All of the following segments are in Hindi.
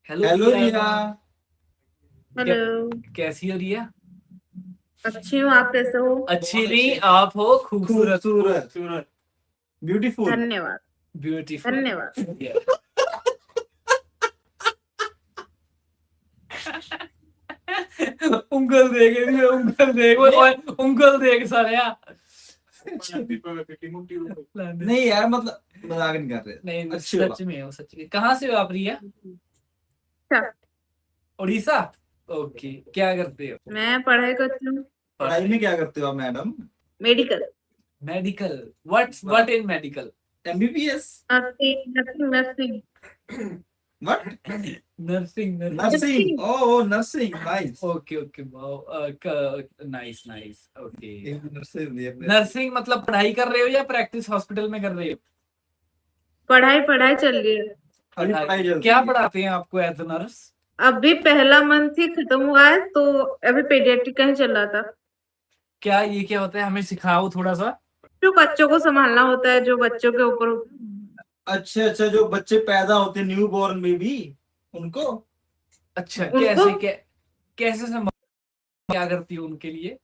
हेलो हेलो रिया। रिया। कै- हेलो। कैसी हो रिया? अच्छी हूँ, आप कैसे हो? अच्छी बहुत नहीं, अच्छे। आप हो खूबसूरत। खूबसूरत ब्यूटीफुल। धन्यवाद। ब्यूटीफुल। धन्यवाद। उंगल देख रही है, उंगल देख ओए, उंगल देख सालिया। नहीं यार, मतलब मजाक नहीं कर रहे। नहीं अच्छी सच में हो, सच में। कहाँ से हो आप रिया? अच्छा, उड़ीसा। ओके, क्या करते हो? मैं पढ़ाई करती हूँ। पढ़ाई में क्या करते हो आप madam? Medical. Medical. What in medical? MBBS. Nursing nursing nursing. What? Nursing. Nursing. Oh nursing, nice. Okay okay, nice nice. Okay. Nursing. Nursing मतलब पढ़ाई कर रहे हो या प्रैक्टिस हॉस्पिटल में कर रहे हो? पढ़ाई पढ़ाई चल रही है। अभी पढ़ाई चल रही क्या है। पढ़ाते हैं आपको एज अ नर्स? अभी पहला मंथ ही खत्म हुआ है, तो अभी पेडियाट्रिक का ही चल रहा था। क्या ये क्या होता है, हमें सिखाओ थोड़ा सा। जो बच्चों को संभालना होता है, जो बच्चों के ऊपर होता है, अच्छा अच्छा, जो बच्चे पैदा होते हैं न्यू बॉर्न बेबी, उनको। अच्छा, उनको कैसे संभाल, क्या करती हो उनके लिए?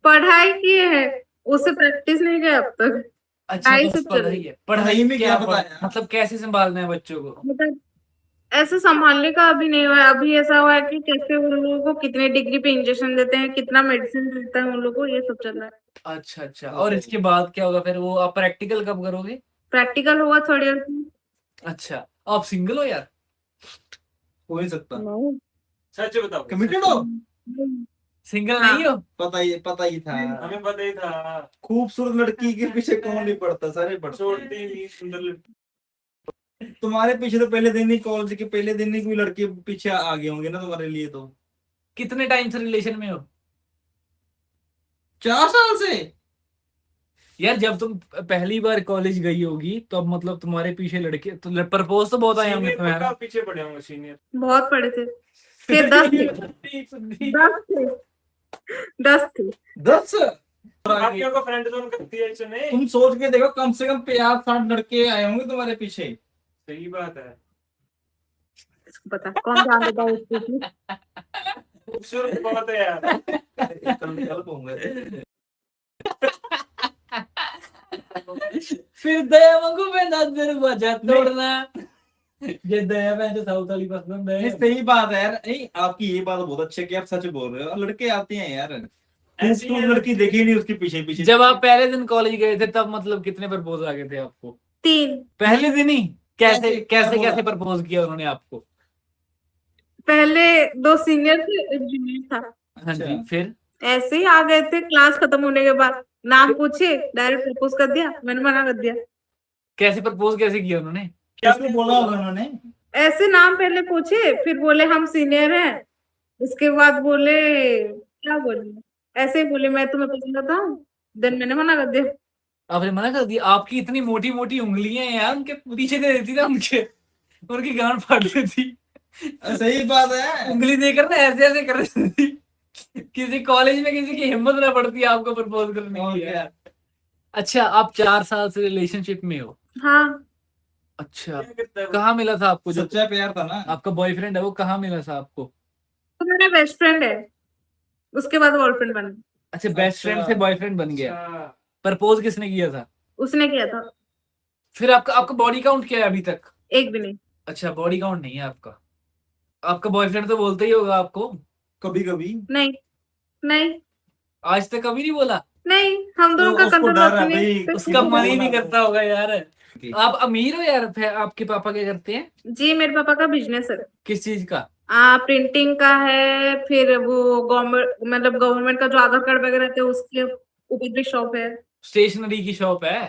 पढ़ाई की है, उससे प्रैक्टिस नहीं किया अब तक। अच्छा, पढ़ाई बस सब चल पढ़ाई रही है। पढ़ाई में क्या पढ़- बताया? मतलब कैसे संभालना है बच्चों को? मतलब ऐसे संभालने का अभी नहीं हुआ है। अभी ऐसा हुआ है कि कैसे उन लोगों को कितने डिग्री पे इंजेक्शन देते हैं, कितना मेडिसिन देता है उन लोगों को, ये सब चल रहा है। अच्छा अच्छा, और इसके बाद क्या होगा फिर? वो आप प्रैक्टिकल कब करोगे? प्रैक्टिकल होगा थर्ड ईयर में। अच्छा, आप सिंगल हो यार? हो ही सकता। नहीं। सच बताओ, कमिटेड हो? सिंगल हाँ। नहीं हो? पता ही था। हमें पता ही था। खूबसूरत लड़की के पीछे कौन नहीं पड़ता, सारे पड़ते छोड़ती हैं। नहीं सुंदर लड़की। तुम्हारे पीछे तो पहले दिन ही, कॉलेज के पहले दिन ही कोई लड़के पीछे आ गए होंगे ना तुम्हारे लिए तो। कितने टाइम से रिलेशन में हो? 4 साल से। यार जब तुम पहली बार कॉलेज गई होगी तो अब मतलब तुम्हारे पीछे लड़के तो प्रपोज तो बहुत आए होंगे सीनियर तुम्हें पक्का ना? पीछे पड़े होंगे सीनियर। बहुत पढ़े थे। थे 10 थे। 10 थे। 10 थे। 10। बाकियों को फ्रेंड जोन करती है इसने। तुम सोच के देखो, कम से कम 50-60 लड़के आए होंगे तुम्हारे पीछे। सही बात है। इसको पता कौन जान देता है उसको कि खूबसूरत बहुत है यार। हेल्प होंगे। फिर दया मंगू पे नजर बजा तोड़ना। ये दया मैं जो साउथ वाली पसंद नहीं, है। सही बात है यार। नहीं, आपकी ये बात बहुत अच्छी है कि आप सच बोल रहे हो। लड़के आते हैं यार, ऐसी खूबसूरत है लड़की देखी नहीं उसके पीछे पीछे। जब आप पहले दिन कॉलेज गए थे तब मतलब कितने प्रपोज आ गए थे आपको? 3। पहले दिन ही? कैसे क्या कैसे बोला? कैसे प्रपोज किया उन्होंने आपको? पहले 2 सीनियर थे, एक जूनियर था। हाँ जी, फिर? ऐसे ही आ गए थे क्लास खत्म होने के बाद। नाम पूछे, डायरेक्ट प्रपोज कर दिया। मैंने मना कर दिया। कैसे प्रपोज कैसे किया उन्होंने? क्या बोला होगा उन्होंने? ऐसे नाम पहले पूछे, फिर बोले हम सीनियर हैं। उसके बाद बोले, क्या बोले, ऐसे ही बोले मैं तुम्हें पसंद करता हूँ। देन मैंने मना कर दिया। आपने मना कर दिया? आपकी इतनी मोटी मोटी उंगलियां हैं यार, उनके पीछे दे देती ना उनके, उनकी गांड फाड़ देती। सही बात है। उंगली देकर ना ऐसे ऐसे कर देती। किसी कॉलेज में किसी की हिम्मत ना पड़ती आपको प्रपोज करने और की क्या? यार। अच्छा, आप 4 साल से रिलेशनशिप में हो? हाँ। अच्छा, क्या करता है वो? कहाँ मिला था आपको? जो सच्चा प्यार था ना। आपका बॉयफ्रेंड है वो कहाँ मिला था आपको? तो मेरा बेस्ट फ्रेंड है, उसके बाद गर्लफ्रेंड बन गई। अच्छा, बेस्ट फ्रेंड से बॉयफ्रेंड बन गया। अच्छा। प्रपोज किसने किया था? उसने किया था। फिर आपका आपका बॉडी काउंट क्या है अभी तक? एक भी नहीं। अच्छा, बॉडी काउंट नहीं है आपका। आपका बॉयफ्रेंड तो बोलता ही होगा आपको? कभी कभी। नहीं। नहीं। आज तक कभी नहीं बोला? नहीं, हम दोनों का उसको कंट्रोल डर है अपने भाई, पे। उसका मन ही बोला नहीं तो। करता होगा यार। आप अमीर हो यार? फिर आपके पापा क्या करते हैं? जी, मेरे पापा का बिजनेस है। किस चीज का? प्रिंटिंग का है। फिर वो गवर्नमेंट, मतलब गवर्नमेंट का जो आधार कार्ड वगैरह रहते हैं उसके ऊपर भी शॉप है। स्टेशनरी की शॉप है?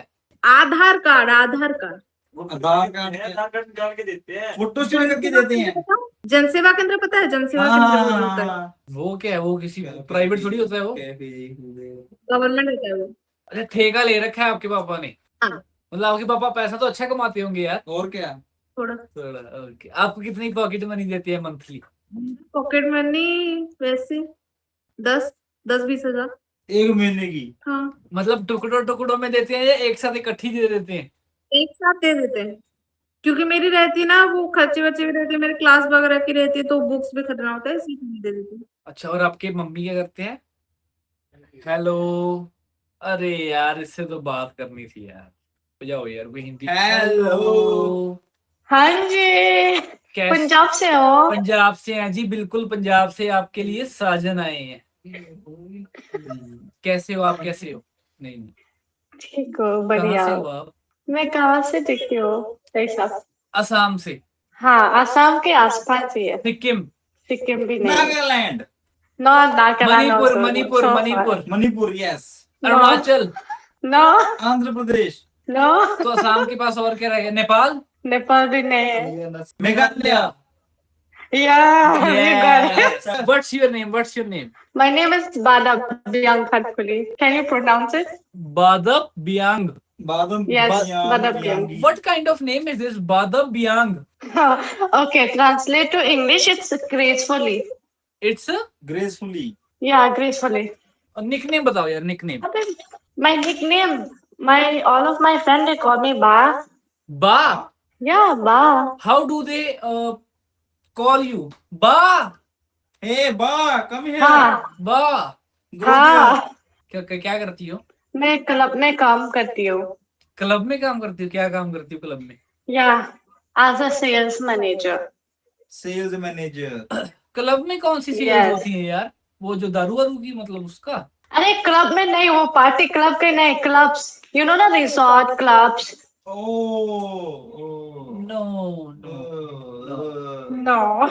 आधार कार्ड, आधार कार्ड। वो आधार कार्ड आधार कार्ड निकाल के देते हैं। फोटो स्टेट करके देते हैं। जनसेवा केंद्र पता है? जनसेवा हाँ केंद्र हाँ वो जो हाँ होता है, हाँ। वो क्या है? वो किसी प्राइवेट थोड़ी होता है वो। गवर्नमेंट होता है वो। अच्छा, ठेका ले रखा है आपके पापा ने? हाँ, मतलब आपके पापा पैसा तो अच्छा कमाते होंगे यार। और क्या? थोड़ा। थोड़ा। ओके, आपको कितनी पॉकेट मनी देती है मंथली? पॉकेट मनी वैसे 10-20 हजार। एक महीने की? हाँ, मतलब टुकड़ों टुकड़ों में देते हैं या एक साथ इकट्ठी दे देते हैं? एक साथ दे देते हैं। क्योंकि मेरी रहती ना वो खर्चे वर्चे भी रहते, मेरे क्लास वगैरह की रहती है, तो बुक्स भी खरीदना होता है, इसलिए नहीं दे देती हूँ। अच्छा, और आपके मम्मी क्या करते हैं? हेलो। अरे यार, इससे तो बात करनी थी यार। बजाओ यार कोई हिंदी। हेलो। हाँ जी, कैसे? पंजाब से हो? पंजाब से हैं जी, बिल्कुल पंजाब से आपके लिए साजन आए हैं। कैसे हो आप? कैसे हो? नहीं नहीं, ठीक हो, कहाँ बढ़िया। से हो आप? मैं कहाँ से दिखती हूँ? ऐसा? असम से। हाँ, आसाम के आसपास ही है। सिक्किम। सिक्किम भी नहीं। Nagaland. No, Nagaland Manipur also, Manipur so far. Manipur. Manipur, yes. No, Arunachal. no, Andhra Pradesh. no. तो असम के पास और क्या रह गया? नेपाल। नेपाल भी नहीं है। Meghalaya. Yeah, you got it. Yes. What's your name? What's your name? My name is Bada Biancatkuli. Can you pronounce it? Badab Biang. Badab. Yes, Biang, Badab बियांगी। What kind of name is this? Badab Biang. Okay, translate to English. It's gracefully. It's a gracefully. Yeah, gracefully. nickname बताओ यार, nickname. My nickname, all of my friends they call me Ba. Ba. Yeah, Ba. How do they call you? Ba. हे बा, कम हियर। हाँ, Ba. हाँ, क्या करती हो? मैं क्लब में काम करती हूँ. क्लब में काम करती हो? क्या काम करती हो क्लब में? Yeah, as a sales manager. Sales manager. Club में कौन सी सेल्स Yes. होती है यार? वो जो दारू वारू की, मतलब उसका? अरे क्लब में नहीं, वो पार्टी क्लब के नहीं, क्लब्स. You know ना, resort clubs. No no. No.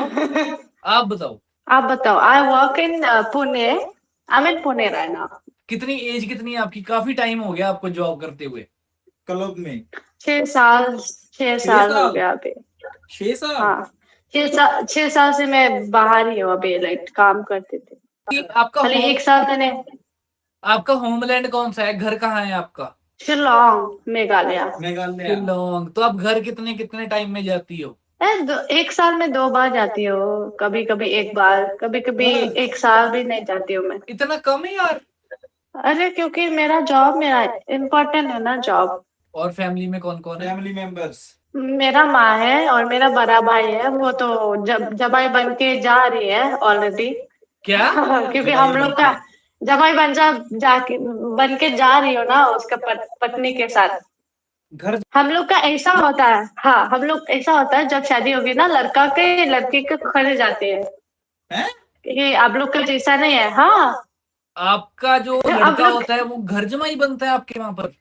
आप बताओ, आप बताओ. I work in Pune. I'm in Pune right now. कितनी एज कितनी है आपकी? काफी टाइम हो गया आपको जॉब करते हुए। क्लब में 6 साल, 6 साल हो गया अभी. 6 साल। हाँ, 6 साल से मैं बाहर ही हूँ अभी, लाइक काम करते थे. आपका खाली होम, 1 साल मैंने आपका होमलैंड कौन सा है? घर कहाँ है आपका? शिलोंग, मेघालय. मेघालय। शिलोंग। तो आप घर कितने कितने टाइम में जाती हो? 1 साल में 2 बार जाती हूँ, कभी कभी 1 बार, कभी कभी 1 साल भी नहीं जाती हूँ मैं. इतना कम है यार। अरे क्योंकि मेरा इम्पोर्टेंट है ना जॉब. और फैमिली में कौन कौन है? Family members. मेरा माँ है और मेरा बड़ा भाई है, वो तो जबाई बन के जा रही है ऑलरेडी. क्या? क्योंकि हम लोग का जमाई बन के जा रही हो ना उसका पत्नी के साथ. घर। हम लोग का ऐसा होता है. हाँ, हम लोग ऐसा होता है, जब शादी होगी ना लड़का के लड़की के घर जाते हैं. हैं? ये आप लोग का जैसा नहीं है. हाँ, आपका जो आप लड़का लोग- होता है वो घर जमाई बनता है आपके वहां पर?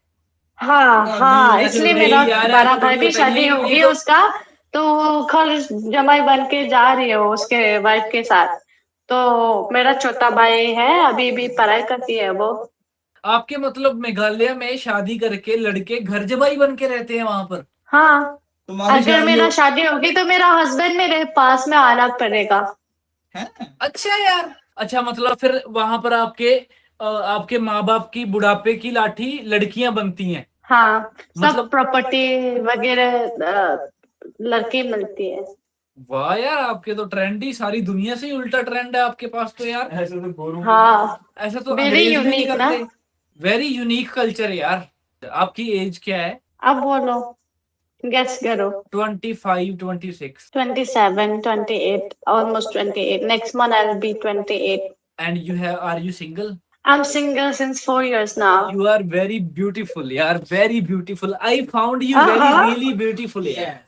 हाँ, हाँ, इसलिए नहीं मेरा यार, बड़ा ऐसा भाई नहीं भी होता, शादी ये होगी तो- उसका, तो वो घर जमाई बन के जा रही है उसके वाइफ के साथ. तो मेरा छोटा भाई है, अभी भी पढ़ाई करती है वो. आपके मतलब मेघालय में शादी करके लड़के घर जमाई बन के रहते हैं वहां पर? हाँ, तुम्हारी अगर शादी मेरा हो- शादी होगी तो मेरा हस्बैंड मेरे पास में आना पड़ेगा. हैं? अच्छा यार। अच्छा, मतलब फिर वहां पर आपके माँ बाप की बुढ़ापे की लाठी लड़कियां बनती हैं? हाँ, सब मतलब- प्रॉपर्टी वगैरह लड़की मिलती है. वाह यार, आपके तो ट्रेंड ही सारी दुनिया से ही उल्टा ट्रेंड है आपके पास तो यार। ऐसे तो गोरू। हाँ, ऐसा तो Very अंग्रेज भी नहीं unique ना? करते। वेरी यूनिक कल्चर है यार। आपकी एज क्या है? अब बोलो, गेस करो. 25, 26। 27, 28, almost 28. Next month I'll be 28. And are you single? I'm single since 4 years now. You are very beautiful यार, very beautiful. I found you very Uh-huh. really beautiful यार,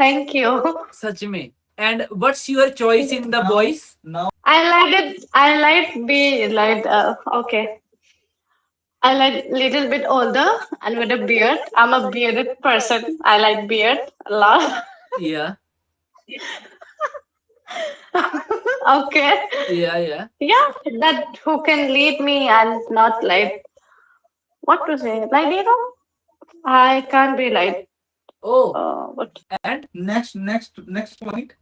Thank you. सच में. And what's your choice in the boys? Now I like it. I like be like okay. I like little bit older and with a beard. I'm a bearded person. I like beard a lot. Yeah, Okay. yeah. Yeah, that who can lead me and not like what to say. Like I can't be like Oh, what and next point.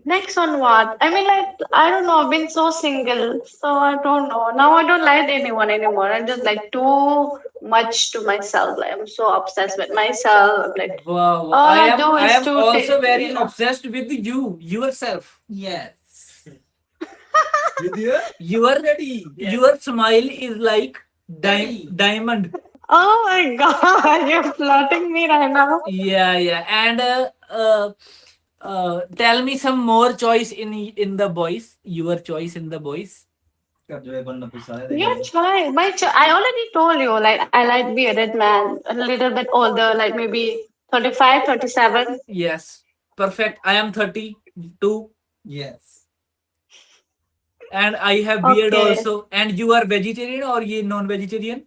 next on what? I mean, like I don't know. I've been so single, so I don't know. Now I don't like anyone anymore. I'm just like too much to myself. Like I'm so obsessed with myself. I'm like wow, All I do I is am to also take- very obsessed with yourself. Yes. With your Your smile is like Daddy. diamond. Oh my god, you're flirting me right now. Yeah. And tell me some more choice in the boys. Your choice in the boys. कर जो है बनना गुस्सा है Your choice. My choice. I already told you, like, I like bearded man, a little bit older, like maybe 35, 37. Yes. Perfect. I am 32 Yes. and I have beard Okay. also. And you are vegetarian or ye non-vegetarian?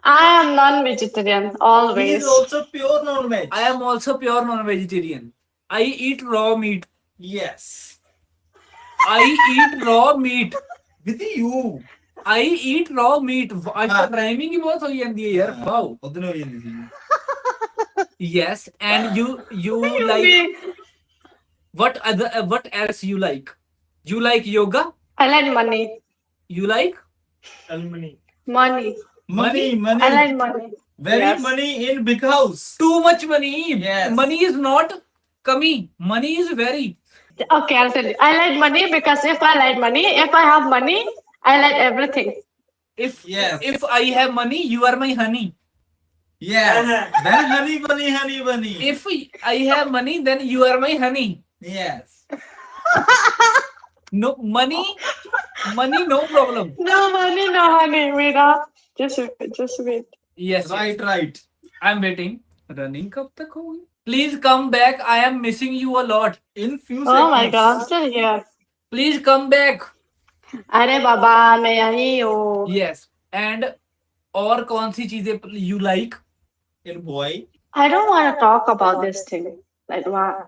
I am non-vegetarian, He always. is also pure non-veg. I am also pure non-vegetarian. I eat raw meat. Yes. I eat raw meat. With you. I eat raw meat. आज तक rhyming ही बहुत हो ਜਾਂਦੀ है यार. Wow. उतने हो जाती थी. Yes, and you You like mean- what else you like? You like yoga? I like money. You like Almani. Money. Money. I like money. Very Yes. money in big house. too much money? Yes. Money is not kami. Money is very. Okay, I'll tell you. I like money because if I like money, if I have money, I like everything. If Yes. if I have money, you are my honey. Yes. Then honey bunny. If I have money, then you are my honey. Yes. No money, no problem. No money, no honey, Mira. Just wait. Yes. Right. I'm waiting. Running कब तक होगी? Please come back. I am missing you a lot. In few seconds. Oh my god, I'm still here. Please come back. अरे बाबा मैं यही हूँ. Yes. And और कौन सी चीजें you like? In boy. I don't want to talk about this thing. Like what?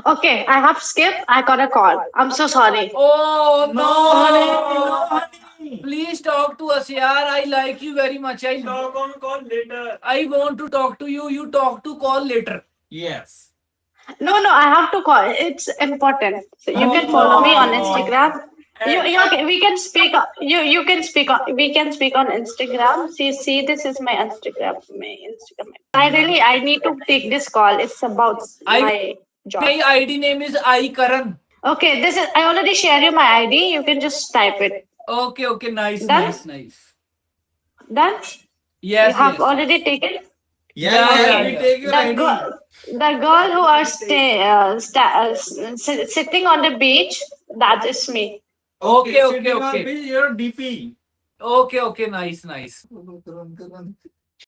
Okay, I have skipped. I got a call. I'm so sorry. Oh No, honey. no, honey. Please talk to us, yaar. I like you very much. Talk on call later. I want to talk to you. You talk to call later. Yes. No, I have to call. It's important. So you can follow me on Instagram. We can speak. You can speak. We can speak on Instagram. See, this is my Instagram. I need to take this call. It's about my job. My ID name is I Karan. Okay, this is. I already shared you my ID. You can just type it. Okay. Nice. Done? Nice. Done. Yes. You have yes. already taken. Yeah, Okay. we take your ID. The girl who are sitting on the beach. That is me. Okay. Sitting on beach, your DP. Okay. Nice. Karan.